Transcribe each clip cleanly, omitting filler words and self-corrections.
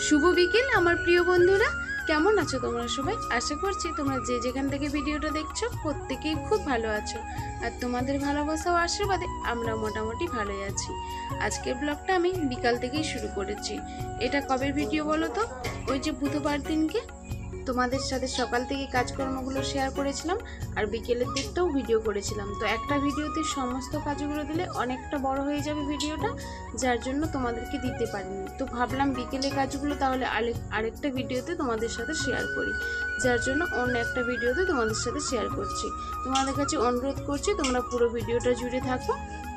শুভ বিকেল আমার প্রিয় বন্ধুরা, কেমন আছো তোমরা সবাই? আশা করছি তোমরা যে যেখান থেকে ভিডিওটা দেখছো প্রত্যেকেই খুব ভালো আছো, আর তোমাদের ভালোবাসা ও আশীর্বাদে আমরা মোটামুটি ভালোই আছি। আজকের ব্লগটা আমি বিকাল থেকেই শুরু করেছি। এটা কবে ভিডিও বলো তো? ওই যে বুধবার দিনকে তোমাদের সাথে সকাল থেকে কাজকর্মগুলো শেয়ার করেছিলাম, আর বিকেলের দিকটাও ভিডিও করেছিলাম। তো একটা ভিডিওতে সমস্ত কাজগুলো দিলে অনেকটা বড় হয়ে যাবে ভিডিওটা, যার জন্য তোমাদেরকে দিতে পারিনি। তো ভাবলাম বিকেলে কাজগুলো তাহলে আরেকটা ভিডিওতে তোমাদের সাথে শেয়ার করি, যার জন্য অন্য একটা ভিডিওতে তোমাদের সাথে শেয়ার করছি। তোমাদের কাছে অনুরোধ করছি তোমরা পুরো ভিডিওটা জুড়ে থাকো,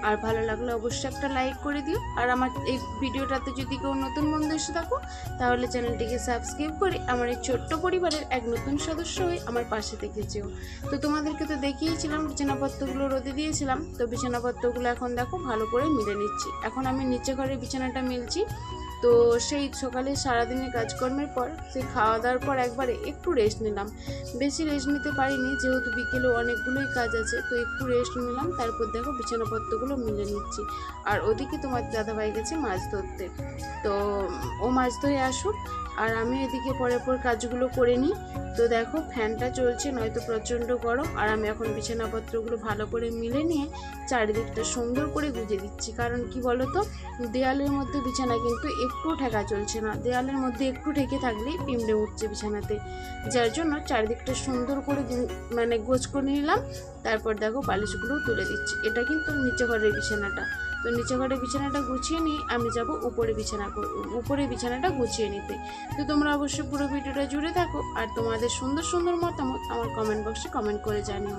আর ভালো লাগলে অবশ্যই একটা লাইক করে দিও। আর আমার এই ভিডিওটাতে যদি কেউ নতুন বন্ধু এসে থাকো তাহলে চ্যানেলটিকে সাবস্ক্রাইব করে আমার এই ছোট্ট পরিবারের এক নতুন সদস্য হয়ে আমার পাশে থেকে যেও। তো তোমাদেরকে তো দেখিয়েছিলাম বিছানাপত্রগুলো রোদে দিয়েছিলাম, তো বিছানাপত্রগুলো এখন দেখো ভালো করে মিলে নিচ্ছি। এখন আমি নিচে ঘরে বিছানাটা মিলছি। তো সেই সকালে সারাদিনের কাজকর্মের পর সেই খাওয়া দাওয়ার পর একবারে একটু রেস্ট নিলাম। বেশি রেস্ট নিতে পারিনি যেহেতু বিকেলে অনেকগুলোই কাজ আছে, তো একটু রেস্ট নিলাম। তারপর দেখো বিছানাপত্রগুলো মিলে নিচ্ছি। আর ওদিকে তোমার দাদাভাই গেছে মাছ ধরতে, তো ও মাছ ধরে আসুক, আর আমি এদিকে পরে কাজগুলো করে নিই। তো দেখো ফ্যানটা চলছে, নয়তো প্রচণ্ড গরম। আর আমি এখন বিছানাপত্রগুলো ভালো করে মিলে নিয়ে চারিদিকটা সুন্দর করে গুজে দিচ্ছি। কারণ কি বলো তো, দেয়ালের মধ্যে বিছানা কিন্তু একটু ঠেকা চলছে না, দেয়ালের মধ্যে একটু ঠেকে থাকলেই পিমড়ে উঠছে বিছানাতে, যার জন্য চারিদিকটা সুন্দর করে গোছ করে নিলাম। তারপর দেখো বালিশগুলোও তুলে দিচ্ছি। এটা কিন্তু নিচে ঘরের বিছানাটা। তো নিচে ঘরের বিছানাটা গুছিয়ে নিয়ে আমি যাব উপরে বিছানাটা গুছিয়ে নিতে। তো তোমরা অবশ্যই পুরো ভিডিওটা জুড়ে থাকো, আর তোমাদের সুন্দর সুন্দর মতামত আমার কমেন্ট বক্সে কমেন্ট করে জানিও।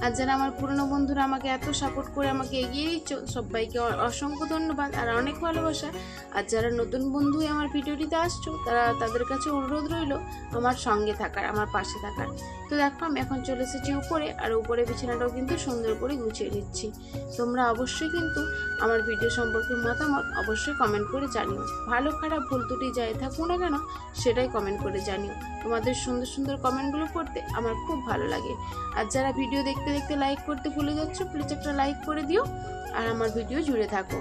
আর যারা আমার পুরনো বন্ধুরা আমাকে এত সাপোর্ট করে আমাকে এগিয়ে দিচ্ছ, সবাইকে অসংখ্য ধন্যবাদ আর অনেক ভালোবাসা। আর যারা নতুন বন্ধু আমার ভিডিওটিতে আসছো তাদের কাছে অনুরোধ রইল আমার সঙ্গে থাকার, আমার পাশে থাকার। তো দেখো আমি এখন চলে এসেছি উপরে, আর উপরে বিছানাটাও কিন্তু সুন্দর করে গুছিয়ে নিচ্ছি। তোমরা অবশ্যই কিন্তু আমার ভিডিও সম্পর্কে মতামত অবশ্যই কমেন্ট করে জানিও। ভালো খারাপ ভুল ত্রুটি যাই থাকুক না কেন সেটাই কমেন্ট করে জানিও। তোমাদের সুন্দর সুন্দর কমেন্টগুলো পড়তে আমার খুব ভালো লাগে। আর যারা ভিডিও দেখতে দেখতে লাইক করতে ভুলে যাচ্ছ, প্লিজ একটা লাইক করে দিও আর আমার ভিডিও জুড়ে থাকো।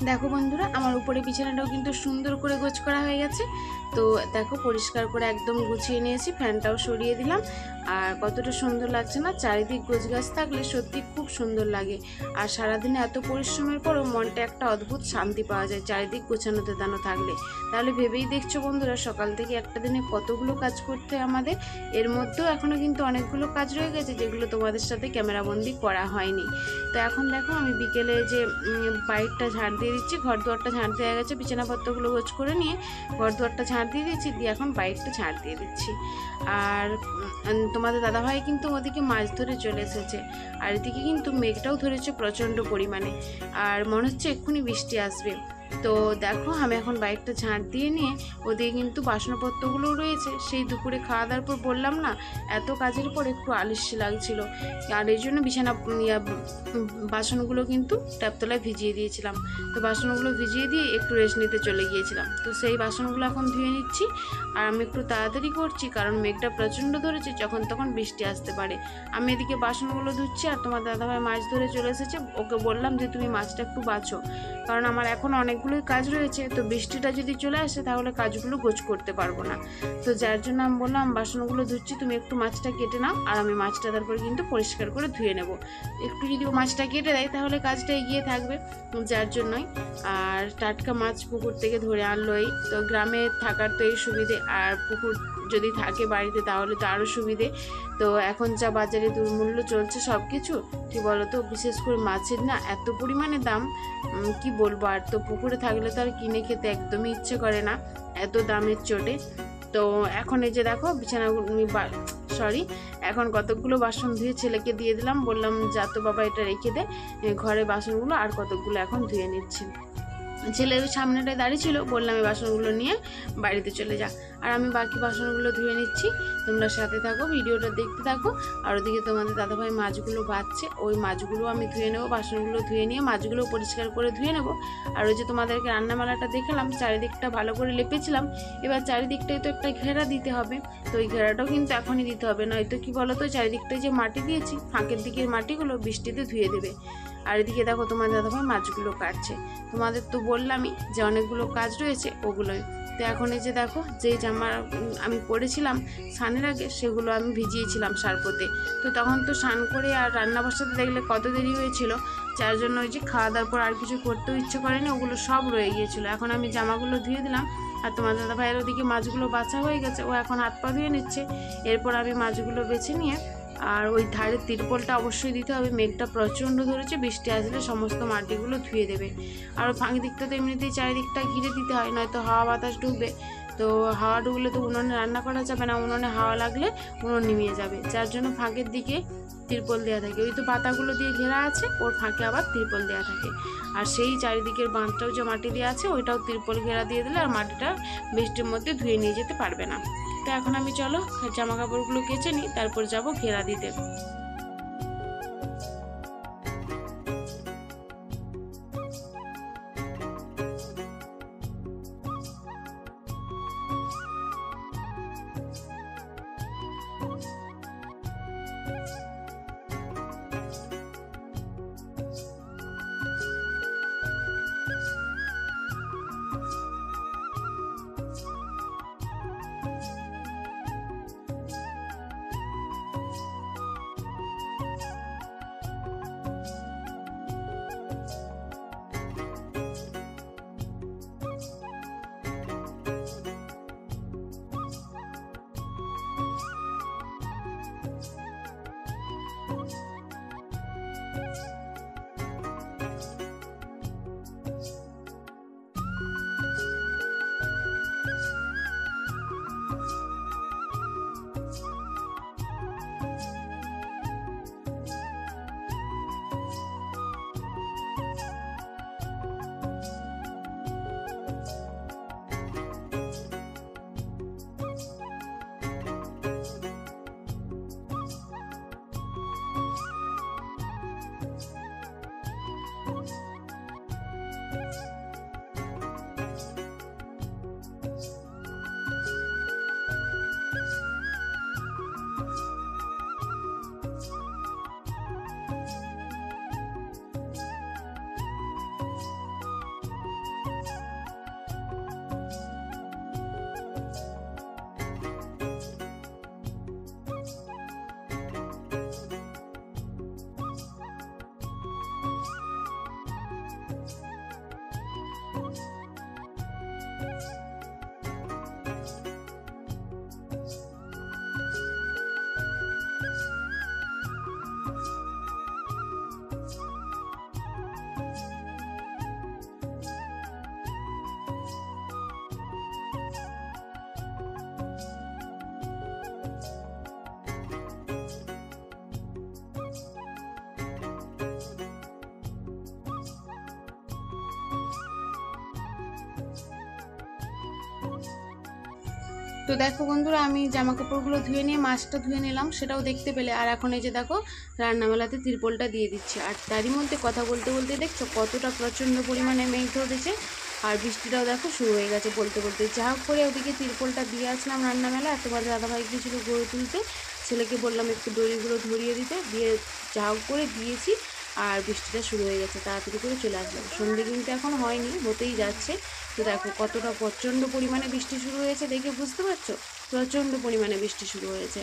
দেখো বন্ধুরা আমার উপরে বিছানাটাও কিন্তু সুন্দর করে গোছ করা হয়ে গেছে। তো দেখো পরিষ্কার করে একদম গুছিয়ে নিয়েছি, ফ্যানটাও সরিয়ে দিলাম। আর কতটা সুন্দর লাগছে না, চারিদিক গোছগাছ থাকলে সত্যি খুব সুন্দর লাগে। আর সারাদিনে এত পরিশ্রমের পরও মনটা একটা অদ্ভুত শান্তি পাওয়া যায় চারিদিক গোছানো তেতানো থাকলে। তাহলে ভেবেই দেখছো বন্ধুরা সকাল থেকে একটা দিনে কতগুলো কাজ করতে আমাদের। এর মধ্যেও এখনও কিন্তু অনেকগুলো কাজ রয়ে গেছে যেগুলো তোমাদের সাথে ক্যামেরাবন্দি করা হয়নি। তো এখন দেখো আমি বিকেলে যে বাইকটা ঝাড় দিয়ে দিচ্ছি, ঘর দুয়ারটা ঝাড় দেওয়া গেছে, বিছানাপত্রগুলো গোছ করে নিয়ে ঘর দুয়ারটা ঝাড় দিয়ে দিচ্ছি, দিয়ে এখন বাইকটা ঝাড় দিয়ে দিচ্ছি। আর তোমাদের দাদাভাই কিন্তু ওদিকে মাছ ধরে চলে এসেছে, আর এদিকে কিন্তু মেঘটাও ধরেছে প্রচণ্ড পরিমাণে, আর মনে হচ্ছে এক্ষুনি বৃষ্টি আসবে। তো দেখো আমি এখন বাইকটা ঝাঁট দিয়ে নিয়ে ওদিকে কিন্তু বাসনপত্রগুলো রয়েছে, সেই দুপুরে খাওয়া দাওয়ার পর বললাম না এত কাজের পর একটু আলস্য লাগছিল, আর এই জন্য বাসনগুলো কিন্তু ট্যাপতলায় ভিজিয়ে দিয়েছিলাম। তো বাসনগুলো ভিজিয়ে দিয়ে একটু রেস্ট নিতে চলে গিয়েছিলাম। তো সেই বাসনগুলো এখন ধুয়ে নিচ্ছি, আর আমি একটু তাড়াতাড়ি করছি কারণ মেঘটা প্রচণ্ড ধরেছে, যখন তখন বৃষ্টি আসতে পারে। আমি এদিকে বাসনগুলো ধুচ্ছি আর তোমার দাদাভাই মাছ ধরে চলে এসেছে, ওকে বললাম যে তুমি মাছটা একটু বাছো, কারণ আমার এখন অনেকগুলোই কাজ রয়েছে। তো বৃষ্টিটা যদি চলে আসে তাহলে কাজগুলো গোছ করতে পারবো না। তো যার জন্য আমি বললাম বাসনগুলো ধুচ্ছি, তুমি একটু মাছটা কেটে নাও, আর আমি মাছটা তারপরে কিন্তু পরিষ্কার করে ধুয়ে নেব। একটু যদি মাছটা কেটে দেয় তাহলে কাজটা এগিয়ে থাকবে, যার জন্যই। আর টাটকা মাছ পুকুর থেকে ধরে আনলোই, তো গ্রামে থাকার তো এই সুবিধে, আর পুকুর যদি থাকে বাড়িতে তাহলে তো আরও সুবিধে। তো এখন যা বাজারে দুর্মূল্য চলছে সব কিছু, কী বলতো, বিশেষ করে মাছের না এত পরিমাণে দাম, কি বলবো। আর তো পুকুরে থাকলে তো আর কিনে খেতে একদমই ইচ্ছে করে না এত দামের চোটে। তো এখন এই যে দেখো এখন কতকগুলো বাসন ধুয়ে ছেলেকে দিয়ে দিলাম, বললাম যা তো বাবা এটা রেখে দে ঘরে বাসনগুলো, আর কতকগুলো এখন ধুয়ে নিচ্ছি। ছেলে ওই সামনেটায় দাঁড়িয়ে ছিল, বললাম এই বাসনগুলো নিয়ে বাড়িতে চলে যা, আর আমি বাকি বাসনগুলো ধুয়ে নিচ্ছি। তোমরা সাথে থাকো, ভিডিওটা দেখতে থাকো। আর ওদিকে তোমাদের দাদাভাই মাছগুলো বাছছে, ওই মাছগুলো আমি ধুয়ে নেবো, বাসনগুলো ধুয়ে নিয়ে মাছগুলো পরিষ্কার করে ধুয়ে নেবো। আর ওই যে তোমাদেরকে রান্নামালাটা দেখালাম, চারিদিকটা ভালো করে লেপেছিলাম, এবার চারিদিকটাই তো একটা ঘেরা দিতে হবে। তো ওই ঘেরাটাও কিন্তু এখনই দিতে হবে, নয়তো কি বলো তো, চারিদিকটায় যে মাটি দিয়েছি ফাঁকের দিকের মাটিগুলো বৃষ্টিতে ধুয়ে দেবে। আর এদিকে দেখো তোমার দাদাভাই মাছগুলো কাটছে। তোমাদের তো বললামই যে অনেকগুলো কাজ রয়েছে ওগুলোই। তো এখন এই যে দেখো, যেই জামা আমি পরেছিলাম স্নানের আগে সেগুলো আমি ভিজিয়েছিলাম সার্ফতে, তো তখন তো স্নান করে আর রান্না বসাতে দেখলে কত দেরি হয়েছিল, যার জন্য ওই যে খাওয়া দাওয়ার পর আর কিছু করতেও ইচ্ছে করেনি, ওগুলো সব রয়ে গিয়েছিলো। এখন আমি জামাগুলো ধুয়ে দিলাম, আর তোমার দাদাভাইয়ের ওদিকে মাছগুলো বাছা হয়ে গেছে, ও এখন হাত পা ধুয়ে নিচ্ছে। এরপর আমি মাছগুলো বেছে নিয়ে, আর ওই ধারে তিরপলটা অবশ্যই দিতে হবে, মেঘটা প্রচণ্ড ধরেছে, বৃষ্টি আসলে সমস্ত মাটিগুলো ধুয়ে দেবে। আর ফাঁকি দিকটা তো এমনিতেই চারিদিকটা ঘিরে দিতে হয়, নয়তো হাওয়া বাতাস ঢুকবে। তো হাওয়া ঢুকলে তো উনুনে রান্না করা যাবে না, উনুনে হাওয়া লাগলে উনুন নিমিয়ে যাবে, যার জন্য ফাঁকের দিকে তিরপল দেওয়া থাকে। ওই তো পাতাগুলো দিয়ে ঘেরা আছে, ওর ফাঁকে আবার তিরপল দেওয়া থাকে। আর সেই চারিদিকের বাঁধটাও যে মাটি দিয়ে আছে ওইটাও তিরপল ঘেরা দিয়ে দিলে আর মাটিটা বৃষ্টির মধ্যে ধুয়ে নিয়ে যেতে পারবে না। তো এখন আমি চলো জামা কাপড়গুলো কেচে নিই, তারপর যাব ঘেরা দিতে। তো দেখো বন্ধুরা, আমি জামা কাপড়গুলো ধুয়ে নিয়ে মাছটা ধুয়ে নিলাম, সেটাও দেখতে পেলে। আর এখন এই যে দেখো রান্নাবেলাতে তিরপলটা দিয়ে দিচ্ছি। আর তারই মধ্যে কথা বলতে বলতে দেখছো কতটা প্রচণ্ড পরিমাণে মেঘ ধরেছে, আর বৃষ্টিটাও দেখো শুরু হয়ে গেছে বলতে বলতে। যা হোক করে ওদিকে তিরপলটা দিয়ে আসলাম রান্নাবেলা। আর তোমাদের দাদাভাই গিয়েছিল গড়ে তুলতে, ছেলেকে বললাম একটু দড়িগুলো ধরিয়ে দিতে, দিয়ে যা হোক করে দিয়েছি। আর বৃষ্টিটা শুরু হয়ে গেছে, তাড়াতাড়ি করে চলে আসলাম। সন্ধ্যে কিন্তু এখন হয়নি, হতেই যাচ্ছে। তো দেখো কতটা প্রচণ্ড পরিমাণে বৃষ্টি শুরু হয়েছে, দেখে বুঝতে পারছো প্রচণ্ড পরিমাণে বৃষ্টি শুরু হয়েছে।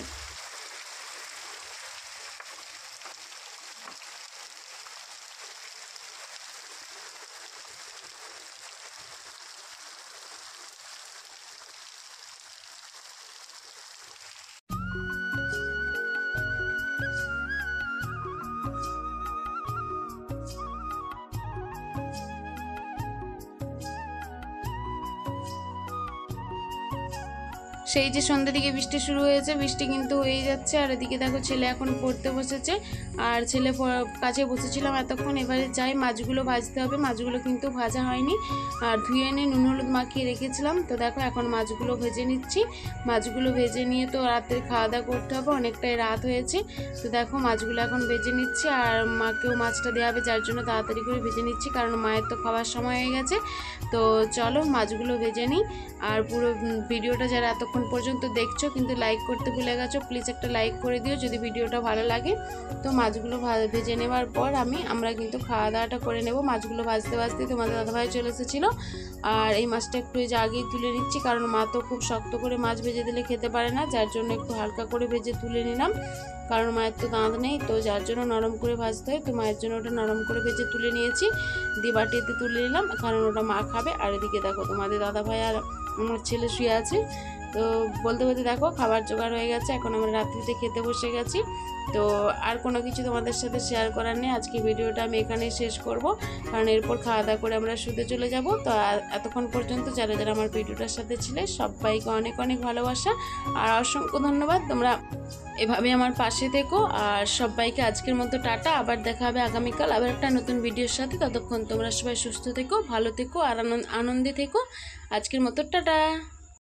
সেই যে সন্ধ্যের দিকে বৃষ্টি শুরু হয়েছে, বৃষ্টি কিন্তু হয়ে যাচ্ছে। আর এদিকে দেখো ছেলে এখন পড়তে বসেছে, আর ছেলে কাছে বসেছিলাম এতক্ষণ। এবারে যাই মাছগুলো ভাজতে হবে। মাছগুলো কিন্তু ভাজা হয়নি, আর ধুয়ে এনে নুন হলুদ মাখিয়ে রেখেছিলাম। তো দেখো এখন মাছগুলো ভেজে নিচ্ছি। মাছগুলো ভেজে নিয়ে তো রাতের খাওয়া দাওয়া করতে হবে, অনেকটাই রাত হয়েছে। তো দেখো মাছগুলো এখন ভেজে নিচ্ছি, আর মাকেও মাছটা দেওয়া হবে, যার জন্য তাড়াতাড়ি করে ভেজে নিচ্ছি, কারণ মায়ের তো খাওয়ার সময় হয়ে গেছে। তো চলো মাছগুলো ভেজে নিই। আর পুরো ভিডিওটা যারা এতক্ষণ পর্যন্ত দেখছো কিন্তু লাইক করতে ভুলে গেছো, প্লিজ একটা লাইক করে দিও যদি ভিডিওটা ভালো লাগে। তো মাছগুলো ভেজে নেওয়ার পর আমরা কিন্তু খাওয়া দাওয়াটা করে নেব। মাছগুলো ভাজতে ভাজতে তোমাদের দাদাভাই চলে এসেছিলো, আর এই মাছটা একটু এই যে আগেই তুলে নিচ্ছি, কারণ মা তো খুব শক্ত করে মাছ ভেজে দিলে খেতে পারে না, যার জন্য একটু হালকা করে ভেজে তুলে নিলাম, কারণ মায়ের তো দাঁত নেই, তো যার জন্য নরম করে ভাজতে হয়। তো মায়ের জন্য ওটা নরম করে ভেজে তুলে নিয়েছি, দিয়ে বাটিতে তুলে নিলাম, কারণ ওটা মা খাবে। আর এদিকে দেখো তোমাদের দাদাভাই আর আমার ছেলে শুয়ে আছে। তো বলতে বলতে দেখো খাবার জোগাড় হয়ে গেছে, এখন আমরা রাত্রিতে খেতে বসে গেছি। তো আর কোনো কিছু তোমাদের সাথে শেয়ার করার নেই, আজকে ভিডিওটা আমি এখানেই শেষ করব, কারণ এরপর খাওয়া দাওয়া করে আমরা শুতে চলে যাব। তো এতক্ষণ পর্যন্ত যারা যারা আমার ভিডিওটার সাথে ছিলে সবাইকে অনেক অনেক ভালোবাসা আর অসংখ্য ধন্যবাদ। তোমরা এভাবে আমার পাশে থেকো, আর সবাইকে আজকের মতো টাটা। আবার দেখা হবে আগামীকাল আবার একটা নতুন ভিডিওর সাথে। ততক্ষণ তোমরা সবাই সুস্থ থেকো, ভালো থেকো আর আনন্দে থেকো। আজকের মতো টাটা।